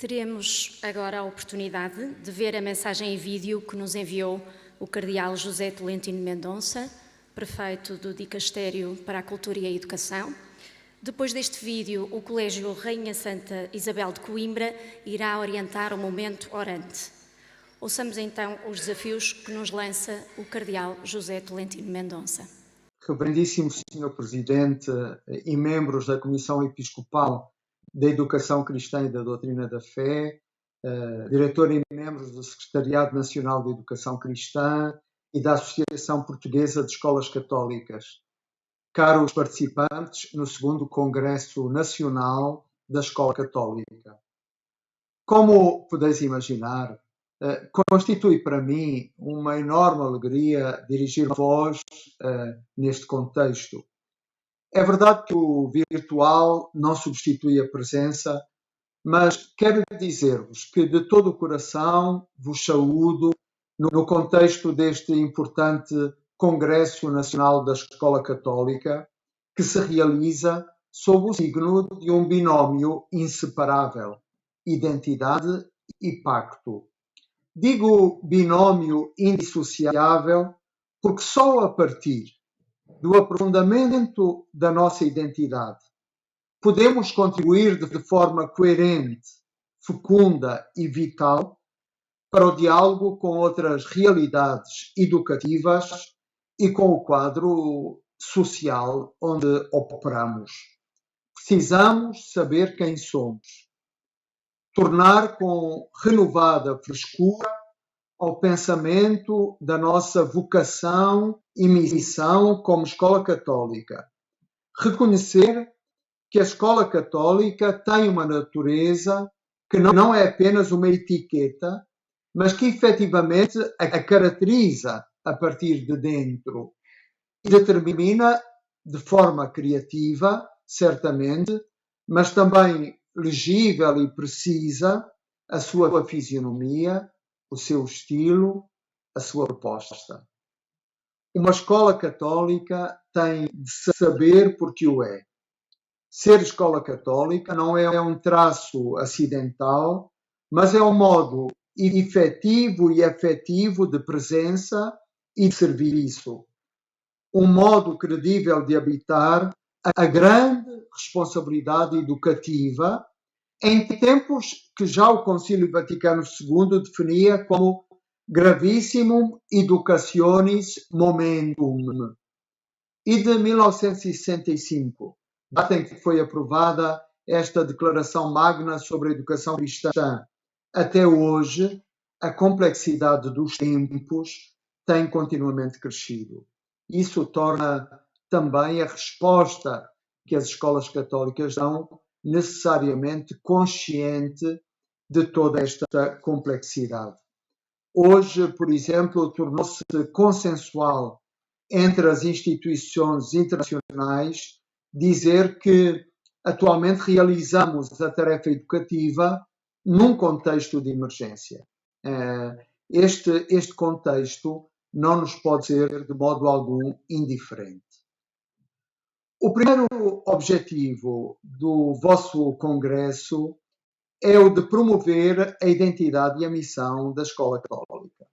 Teremos agora a oportunidade de ver a mensagem em vídeo que nos enviou o Cardeal José Tolentino Mendonça, prefeito do Dicastério para a Cultura e a Educação. Depois deste vídeo, o Colégio Rainha Santa Isabel de Coimbra irá orientar o momento orante. Ouçamos então os desafios que nos lança o Cardeal José Tolentino Mendonça. Reverendíssimo Senhor Presidente e membros da Comissão Episcopal da Educação Cristã e da Doutrina da Fé, diretor e membros do Secretariado Nacional de Educação Cristã e da Associação Portuguesa de Escolas Católicas, caros participantes no 2º Congresso Nacional da Escola Católica. Como podeis imaginar, constitui para mim uma enorme alegria dirigir-vos neste contexto. É verdade que o virtual não substitui a presença, mas quero dizer-vos que de todo o coração vos saúdo no contexto deste importante Congresso Nacional da Escola Católica, que se realiza sob o signo de um binómio inseparável: identidade e pacto. Digo binómio indissociável porque só a partir do aprofundamento da nossa identidade podemos contribuir de forma coerente, fecunda e vital para o diálogo com outras realidades educativas e com o quadro social onde operamos. Precisamos saber quem somos, tornar com renovada frescura ao pensamento da nossa vocação e missão como Escola Católica. Reconhecer que a Escola Católica tem uma natureza que não é apenas uma etiqueta, mas que efetivamente a caracteriza a partir de dentro e determina de forma criativa, certamente, mas também legível e precisa a sua fisionomia, o seu estilo, a sua proposta. Uma escola católica tem de saber porque o é. Ser escola católica não é um traço acidental, mas é um modo efetivo e afetivo de presença e de serviço. Um modo credível de habitar a grande responsabilidade educativa em tempos que já o Concílio Vaticano II definia como gravissimum educationis momentum. E de 1965, data em que foi aprovada esta declaração magna sobre a educação cristã, até hoje, a complexidade dos tempos tem continuamente crescido. Isso torna também a resposta que as escolas católicas dão necessariamente consciente de toda esta complexidade. Hoje, por exemplo, tornou-se consensual entre as instituições internacionais dizer que atualmente realizamos a tarefa educativa num contexto de emergência. Este contexto não nos pode ser de modo algum indiferente. O primeiro objetivo do vosso congresso é o de promover a identidade e a missão da Escola Católica.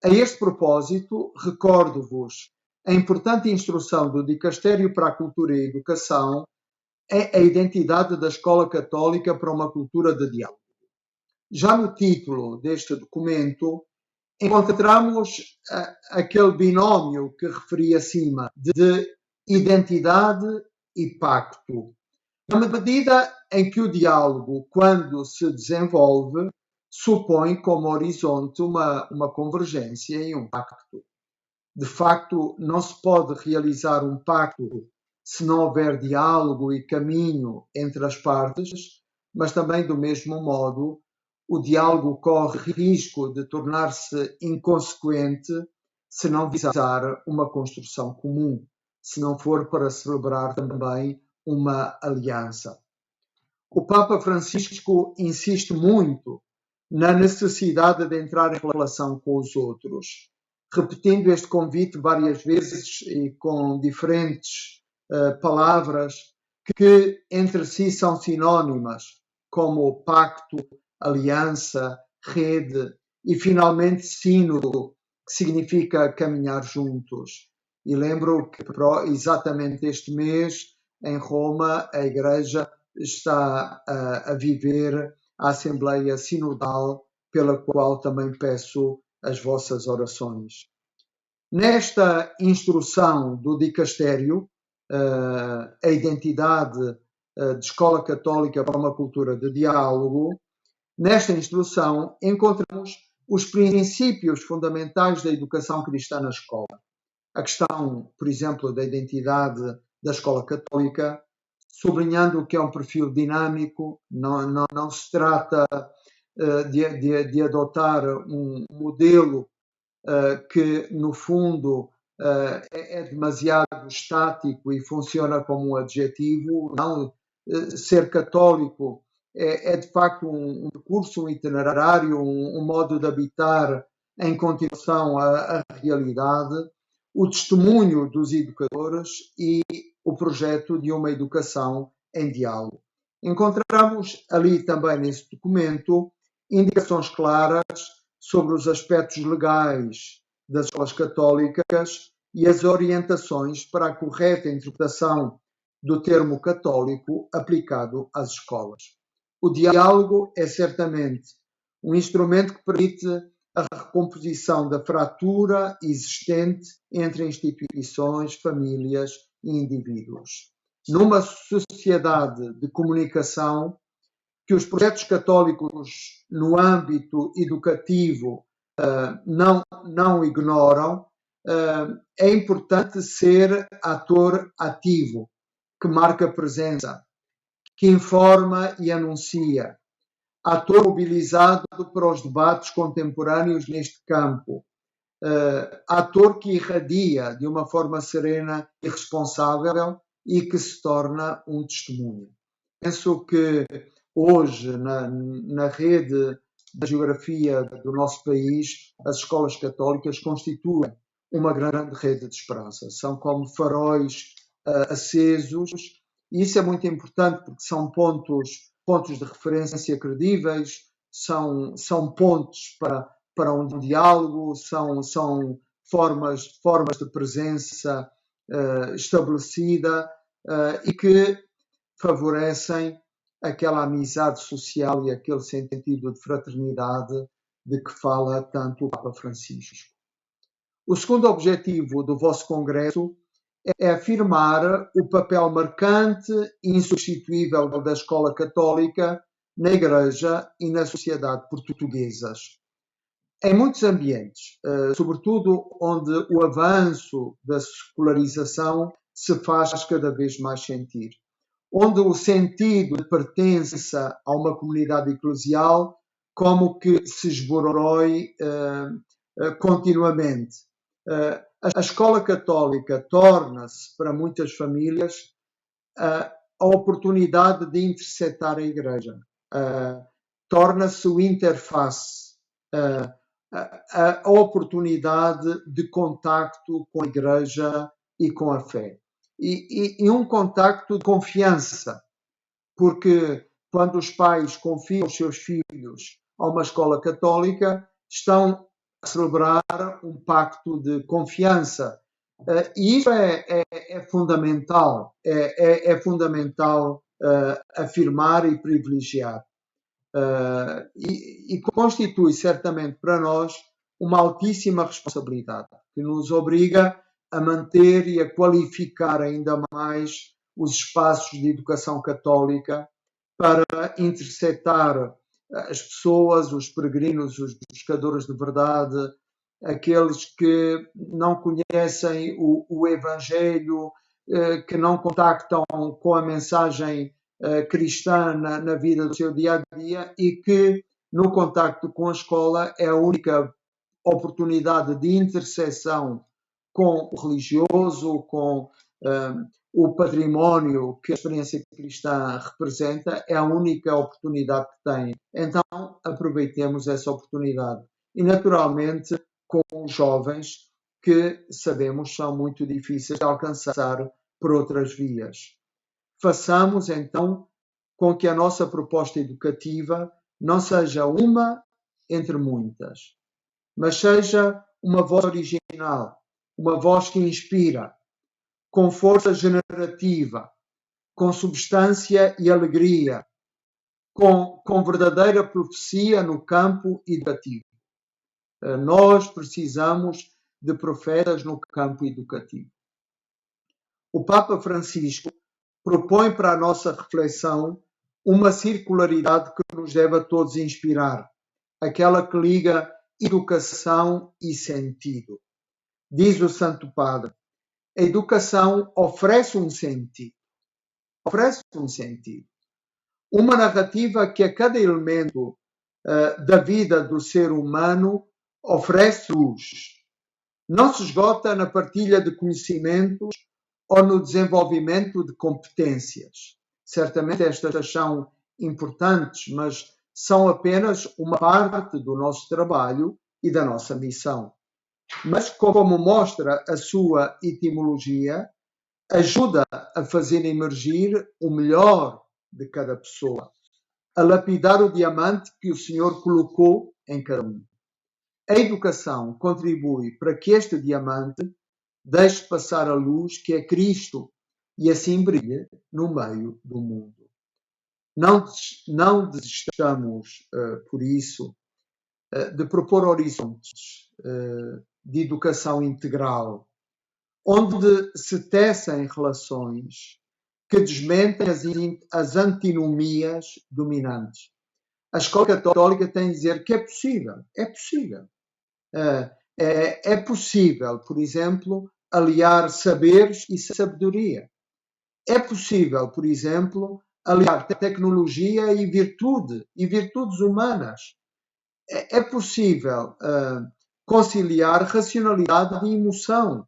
A este propósito, recordo-vos a importante instrução do Dicastério para a Cultura e a Educação é a identidade da Escola Católica para uma cultura de diálogo. Já no título deste documento, encontramos aquele binómio que referi acima de identidade e pacto. Na medida em que o diálogo, quando se desenvolve, supõe como horizonte uma convergência e um pacto. De facto, não se pode realizar um pacto se não houver diálogo e caminho entre as partes, mas também, do mesmo modo, o diálogo corre risco de tornar-se inconsequente se não visar uma construção comum, se não for para celebrar também uma aliança. O Papa Francisco insiste muito na necessidade de entrar em relação com os outros, repetindo este convite várias vezes e com diferentes palavras que entre si são sinónimas: como pacto, aliança, rede e, finalmente, sínodo, que significa caminhar juntos. E lembro que exatamente este mês, em Roma, a Igreja está a viver a Assembleia Sinodal, pela qual também peço as vossas orações. Nesta instrução do dicastério, a identidade de Escola Católica para uma cultura de diálogo, nesta instrução encontramos os princípios fundamentais da educação cristã na escola. A questão, por exemplo, da identidade da escola católica, sublinhando que é um perfil dinâmico, não se trata de adotar um modelo que, no fundo, é demasiado estático e funciona como um adjetivo. Não, ser católico é de facto um percurso, um itinerário, um modo de habitar em continuação à realidade, o testemunho dos educadores e o projeto de uma educação em diálogo. Encontramos ali também nesse documento indicações claras sobre os aspectos legais das escolas católicas e as orientações para a correta interpretação do termo católico aplicado às escolas. O diálogo é certamente um instrumento que permite a recomposição da fratura existente entre instituições, famílias e indivíduos. Numa sociedade de comunicação, que os projetos católicos no âmbito educativo não ignoram, é importante ser ator ativo, que marca presença, que informa e anuncia, ator mobilizado para os debates contemporâneos neste campo, ator que irradia de uma forma serena e responsável e que se torna um testemunho. Penso que hoje, na rede da geografia do nosso país, as escolas católicas constituem uma grande rede de esperança. São como faróis acesos, e isso é muito importante porque são pontos de referência credíveis, são pontos para um diálogo, são formas de presença estabelecida e que favorecem aquela amizade social e aquele sentido de fraternidade de que fala tanto o Papa Francisco. O segundo objetivo do vosso congresso é afirmar o papel marcante e insubstituível da escola católica na Igreja e na sociedade portuguesas. Em muitos ambientes, sobretudo onde o avanço da secularização se faz cada vez mais sentir, onde o sentido de pertença a uma comunidade eclesial como que se esborói continuamente. A escola católica torna-se, para muitas famílias, a oportunidade de interceptar a Igreja. Torna-se o interface, a oportunidade de contacto com a Igreja e com a fé. E um contacto de confiança, porque quando os pais confiam os seus filhos a uma escola católica, estão a celebrar um pacto de confiança. E isso é fundamental, é fundamental afirmar e privilegiar. E constitui certamente para nós uma altíssima responsabilidade, que nos obriga a manter e a qualificar ainda mais os espaços de educação católica para interceptar as pessoas, os peregrinos, os buscadores de verdade, aqueles que não conhecem o Evangelho, que não contactam com a mensagem cristã na vida do seu dia-a-dia e que, no contacto com a escola, é a única oportunidade de interseção com o religioso, com o património que a experiência cristã representa, é a única oportunidade que tem. Então, aproveitemos essa oportunidade. E, naturalmente, com os jovens, que sabemos são muito difíceis de alcançar por outras vias. Façamos, então, com que a nossa proposta educativa não seja uma entre muitas, mas seja uma voz original, uma voz que inspira, com força generativa, com substância e alegria, com verdadeira profecia no campo educativo. Nós precisamos de profetas no campo educativo. O Papa Francisco propõe para a nossa reflexão uma circularidade que nos deve a todos inspirar, aquela que liga educação e sentido. Diz o Santo Padre, a educação oferece um sentido. Oferece um sentido. Uma narrativa que a cada elemento da vida do ser humano oferece luz. Não se esgota na partilha de conhecimentos ou no desenvolvimento de competências. Certamente estas são importantes, mas são apenas uma parte do nosso trabalho e da nossa missão. Mas, como mostra a sua etimologia, ajuda a fazer emergir o melhor de cada pessoa, a lapidar o diamante que o Senhor colocou em cada um. A educação contribui para que este diamante deixe passar a luz que é Cristo e assim brilhe no meio do mundo. Não desistamos, por isso, de propor horizontes de educação integral, onde se tecem relações que desmentem as antinomias dominantes. A Escola Católica tem a dizer que é possível. É possível. É possível, por exemplo, aliar saberes e sabedoria. É possível, por exemplo, aliar tecnologia e virtude, e virtudes humanas. É possível conciliar racionalidade e emoção.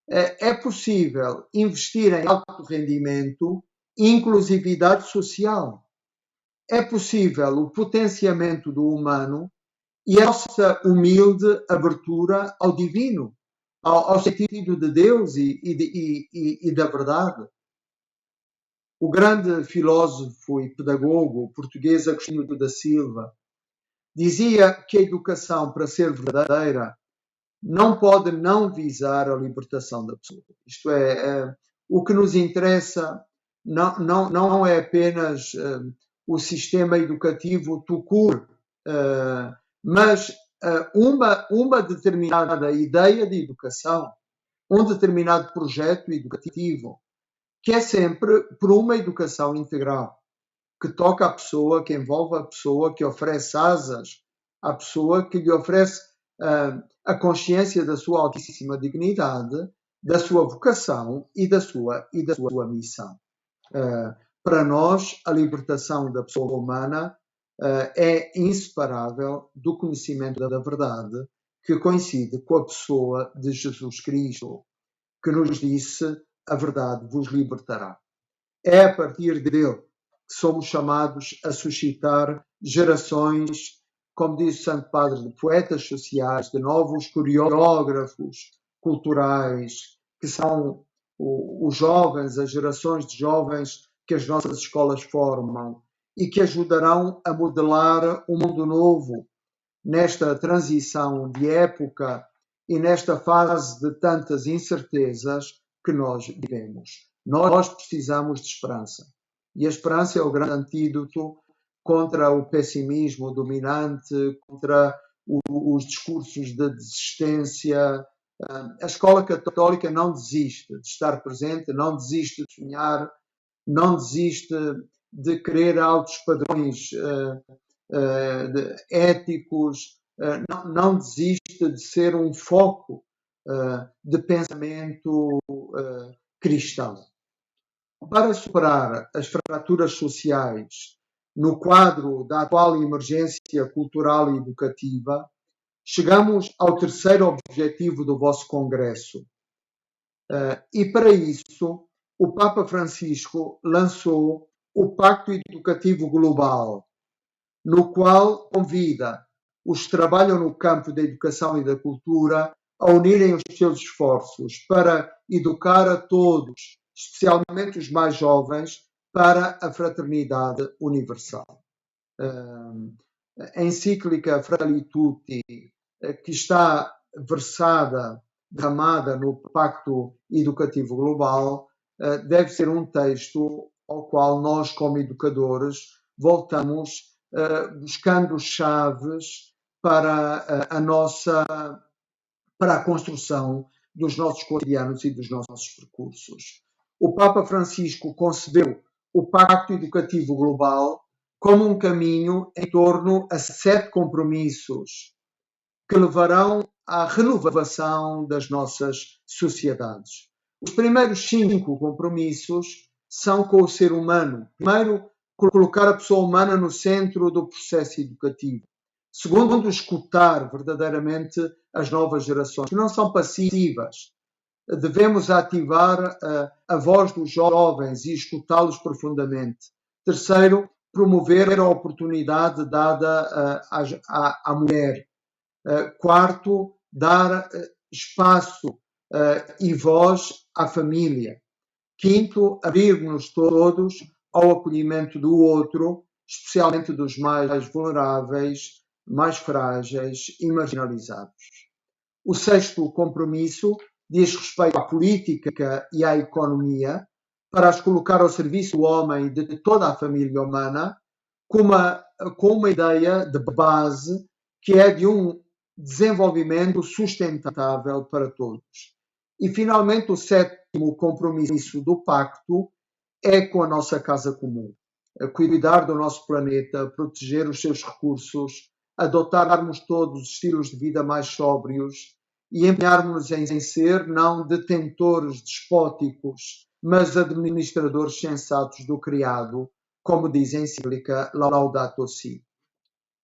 É possível investir em alto rendimento e inclusividade social. É possível o potenciamento do humano e a nossa humilde abertura ao divino, ao sentido de Deus e da verdade. O grande filósofo e pedagogo português Agostinho da Silva dizia que a educação, para ser verdadeira, não pode não visar a libertação da pessoa. Isto é, o que nos interessa não é apenas o sistema educativo tout court, mas uma determinada ideia de educação, um determinado projeto educativo, que é sempre por uma educação integral, que toca a pessoa, que envolve a pessoa, que oferece asas à pessoa, que lhe oferece a consciência da sua altíssima dignidade, da sua vocação e da sua missão. Para nós, a libertação da pessoa humana é inseparável do conhecimento da verdade, que coincide com a pessoa de Jesus Cristo, que nos disse: a verdade vos libertará. É a partir dele que somos chamados a suscitar gerações, como diz o Santo Padre, de poetas sociais, de novos coreógrafos culturais, que são os jovens, as gerações de jovens que as nossas escolas formam e que ajudarão a modelar um mundo novo nesta transição de época e nesta fase de tantas incertezas que nós vivemos. Nós precisamos de esperança. E a esperança é o grande antídoto contra o pessimismo dominante, contra os discursos de desistência. A Escola Católica não desiste de estar presente, não desiste de sonhar, não desiste de querer altos padrões éticos, não desiste de ser um foco de pensamento cristão. Para superar as fraturas sociais no quadro da atual emergência cultural e educativa, chegamos ao terceiro objetivo do vosso Congresso. E para isso, o Papa Francisco lançou o Pacto Educativo Global, no qual convida os que trabalham no campo da educação e da cultura a unirem os seus esforços para educar a todos, especialmente os mais jovens, para a fraternidade universal. A encíclica Fratelli Tutti, que está versada, derramada no Pacto Educativo Global, deve ser um texto ao qual nós, como educadores, voltamos buscando chaves para a construção dos nossos cotidianos e dos nossos percursos. O Papa Francisco concebeu o Pacto Educativo Global como um caminho em torno a 7 compromissos que levarão à renovação das nossas sociedades. Os primeiros 5 compromissos são com o ser humano. Primeiro, colocar a pessoa humana no centro do processo educativo. Segundo, escutar verdadeiramente as novas gerações, que não são passivas. Devemos ativar a voz dos jovens e escutá-los profundamente. Terceiro, promover a oportunidade dada à mulher. Quarto, dar espaço e voz à família. Quinto, abrir-nos todos ao acolhimento do outro, especialmente dos mais vulneráveis, mais frágeis e marginalizados. O 6º compromisso diz respeito à política e à economia, para as colocar ao serviço do homem e de toda a família humana, com uma ideia de base que é de um desenvolvimento sustentável para todos. E, finalmente, o 7º compromisso do Pacto é com a nossa casa comum. Cuidar do nosso planeta, proteger os seus recursos, adotarmos todos os estilos de vida mais sóbrios e empenharmos em ser não detentores despóticos, mas administradores sensatos do criado, como diz a encíclica Laudato Si.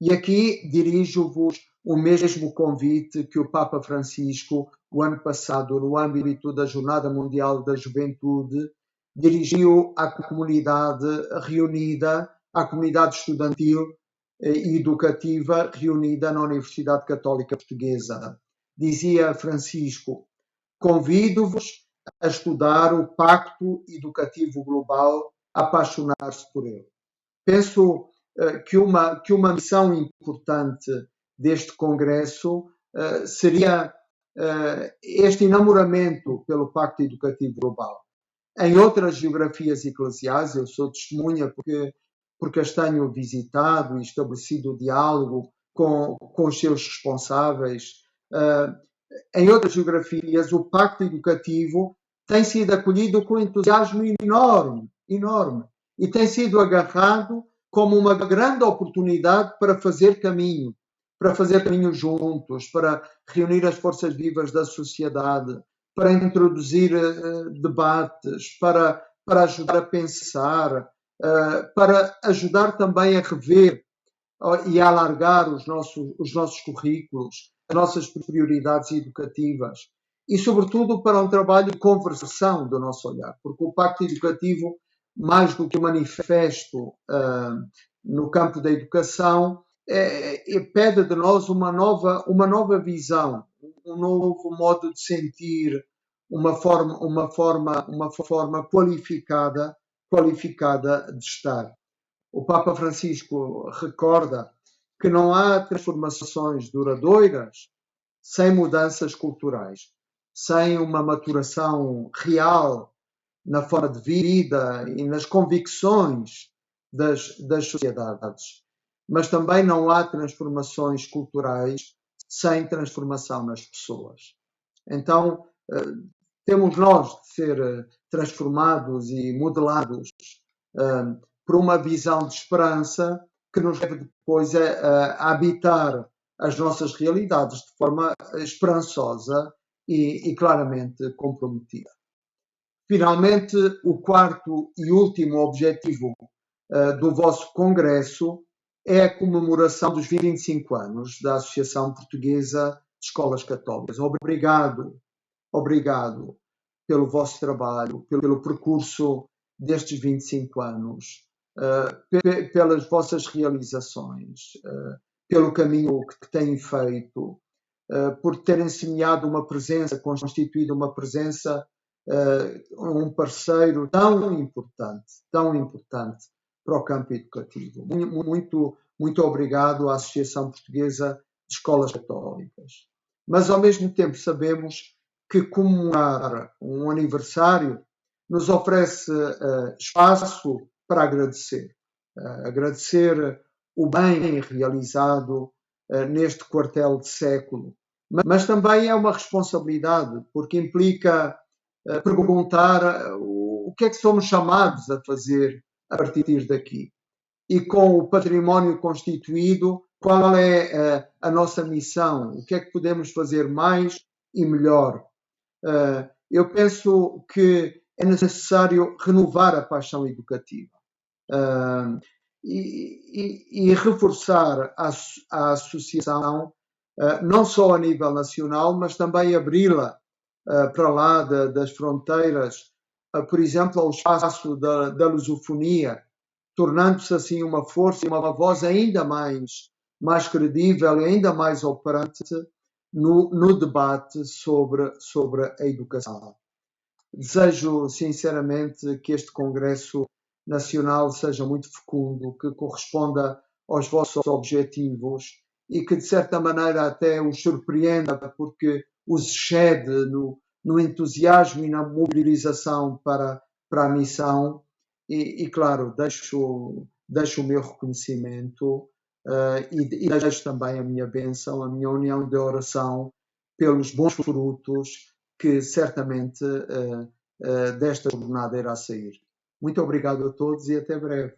E aqui dirijo-vos o mesmo convite que o Papa Francisco, o ano passado, no âmbito da Jornada Mundial da Juventude, dirigiu à comunidade reunida, à comunidade estudantil e educativa reunida na Universidade Católica Portuguesa. Dizia Francisco: convido-vos a estudar o Pacto Educativo Global, a apaixonar-se por ele. Penso que uma missão importante deste congresso seria este enamoramento pelo Pacto Educativo Global. Em outras geografias eclesiais, eu sou testemunha porque as tenho visitado e estabelecido diálogo com os seus responsáveis. Em outras geografias, o Pacto Educativo tem sido acolhido com entusiasmo enorme, e tem sido agarrado como uma grande oportunidade para fazer caminho juntos, para reunir as forças vivas da sociedade, para introduzir debates, para ajudar a pensar, para ajudar também a rever e a alargar os nossos currículos, as nossas prioridades educativas e, sobretudo, para um trabalho de conversão do nosso olhar, porque o Pacto Educativo, mais do que um manifesto no campo da educação, pede de nós uma nova visão, um novo modo de sentir, uma forma qualificada de estar. O Papa Francisco recorda que não há transformações duradouras sem mudanças culturais, sem uma maturação real na forma de vida e nas convicções das sociedades. Mas também não há transformações culturais sem transformação nas pessoas. Então, temos nós de ser transformados e modelados por uma visão de esperança que nos leve depois a habitar as nossas realidades de forma esperançosa e claramente comprometida. Finalmente, o 4º e último objetivo do vosso congresso é a comemoração dos 25 anos da Associação Portuguesa de Escolas Católicas. Obrigado pelo vosso trabalho, pelo percurso destes 25 anos, pelas vossas realizações, pelo caminho que têm feito, por terem semeado uma presença, constituído uma presença um parceiro tão importante para o campo educativo. Muito obrigado à Associação Portuguesa de Escolas Católicas. Mas, ao mesmo tempo, sabemos que comemorar um aniversário nos oferece espaço para agradecer. Agradecer o bem realizado neste quartel de século. Mas também é uma responsabilidade, porque implica perguntar o que é que somos chamados a fazer a partir daqui. E com o património constituído, qual é a nossa missão? O que é que podemos fazer mais e melhor? Eu penso que é necessário renovar a paixão educativa e reforçar a associação, não só a nível nacional, mas também abri-la para lá das fronteiras, por exemplo, ao espaço da lusofonia, tornando-se assim uma força e uma voz ainda mais credível e ainda mais operante no debate sobre a educação. Desejo sinceramente que este Congresso Nacional seja muito fecundo, que corresponda aos vossos objetivos e que de certa maneira até os surpreenda, porque os excede no entusiasmo e na mobilização para a missão. E claro, deixo o meu reconhecimento e deixo também a minha bênção, a minha união de oração pelos bons frutos que certamente desta jornada irá sair. Muito obrigado a todos e até breve.